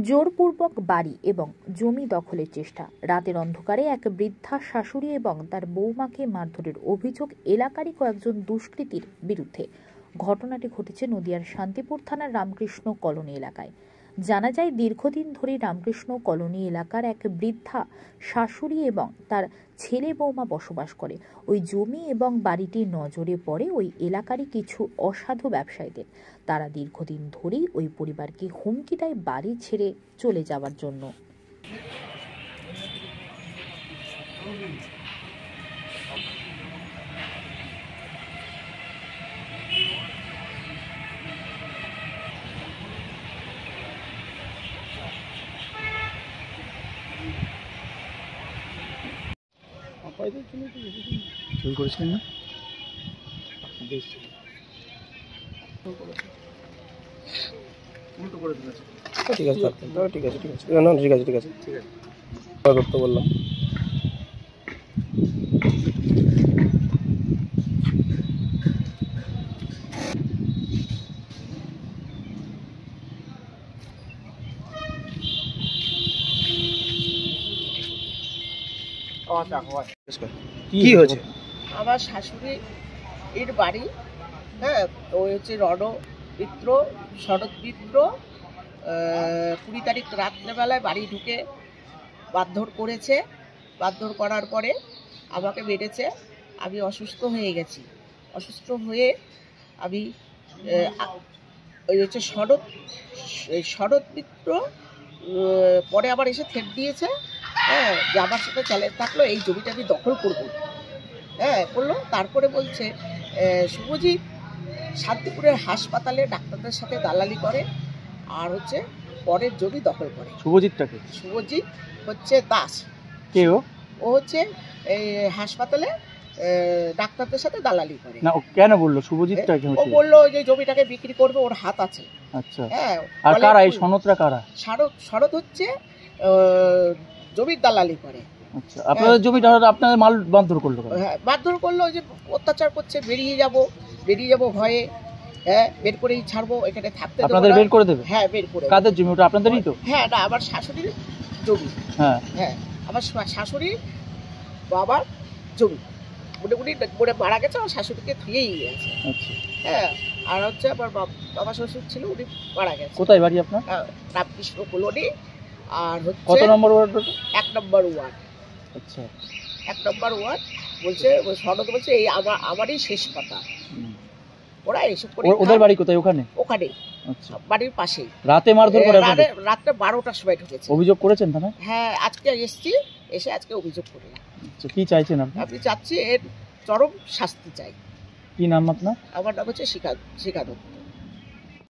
জোরপূর্বক বাড়ি এবং জমি দখলের চেষ্টা। রাতের অন্ধকারে এক বৃদ্ধা শাশুড়ি এবং তার বৌমাকে মারধরের অভিযোগ এলাকারই কয়েকজন দুষ্কৃতীর বিরুদ্ধে। ঘটনাটি ঘটেছে নদিয়ার শান্তিপুর থানার রামকৃষ্ণ কলোনি এলাকায়। জানা যায়, দীর্ঘদিন ধরে রামকৃষ্ণ কলোনি এলাকার এক বৃদ্ধা শাশুড়ি এবং তার ছেলে বৌমা বসবাস করে। ওই জমি এবং বাড়িটি নজরে পড়ে ওই এলাকারই কিছু অসাধু ব্যবসায়ীদের। তারা দীর্ঘদিন ধরেই ওই পরিবারকে হুমকি দেয় বাড়ি ছেড়ে চলে যাওয়ার জন্য। চুরি করেছিলেন না? ঠিক আছে, ঠিক আছে, ঠিক আছে, না ঠিক আছে, ঠিক আছে, ঠিক আছে, করতে বললাম। কি হয়েছে? আমার শাশুড়ি এর বাড়ি, হ্যাঁ, ওই হচ্ছে রণমিত্র শরৎ মিত্র 20 তারিখ রাত্রেবেলায় বাড়ি ঢুকে মারধর করেছে। মারধর করার পরে আমাকে মেরেছে। আমি অসুস্থ হয়ে গেছি। অসুস্থ হয়ে আমি ওই হচ্ছে শরৎ মিত্র পরে আবার এসে থেট দিয়েছে, হ্যাঁ, যে আমার সাথে চ্যালেঞ্জ থাকলো এই জমিটা আমি দখল করবো, হ্যাঁ করলো। তারপরে বলছে শুভজিৎ শান্তিপুরের হাসপাতালে ডাক্তারদের সাথে দালালি করে আর হচ্ছে পরের জমি দখল করে। শুভজিৎটাকে? শুভজিৎ হচ্ছে দাস। কে ও? ও হচ্ছে এই হাসপাতালে ডাক্তারদের সাথে দালালি করে। না, ও কেন বললো শুভজিৎটাকে? ও বললো যে জমিটাকে বিক্রি করবে, ওর হাত আছে। আচ্ছা, হ্যাঁ। আর কারা এই সনদরা? কারা? শরৎ হচ্ছে জমির দালালি করে। আচ্ছা, আপনাদের জমিটা আপনাদের মাল মারধর করলো? হ্যাঁ, মারধর করলো, যে অত্যাচার করছে, বেরিয়ে যাব ভয়ে, হ্যাঁ, বের করেই ছাড়বো, এখানে থাকতে দেব না। আপনাদের বের করে দেবে? হ্যাঁ, বের করে। কাদের জমি ওটা? আপনাদেরই তো? হ্যাঁ, না, আমার শাশুড়ির জমি। হ্যাঁ হ্যাঁ, আমার শাশুড়ির বাবার জমি। উনি মারা গেছে, আমার শাশুড়িকে ধুয়েই গেছে। আচ্ছা, হ্যাঁ। আর হচ্ছে আমার বাবা শ্বশুর ছিল, উনি মারা গেছে। কোথায় বাড়ি আপনার? রামকৃষ্ণ কলোনি। আর হচ্ছে কত নম্বর ওয়ার্ড? 1 নম্বর ওয়ার্ড। আচ্ছা, 1 নম্বর ওয়ার্ড। বলছে শরৎ বলছে এই আমারই শেষ কথা। ওরা এসব করে। ওদের বাড়ি কোথায়? ওখানে? ওখানে। আচ্ছা, বাড়ির পাশেই। রাতে মারধর করে? রাতে 12টার সময় ঢুকেছে। অভিযোগ করেছেন থানায়? হ্যাঁ, আজকে এসে আজকে অভিযোগ করলাম। আচ্ছা, কি চাইছেন আপনি? আমি চাচ্ছি এর চরম শাস্তি চাই। কি নাম আপনার? আমার নাম হচ্ছে শিখা দত্ত।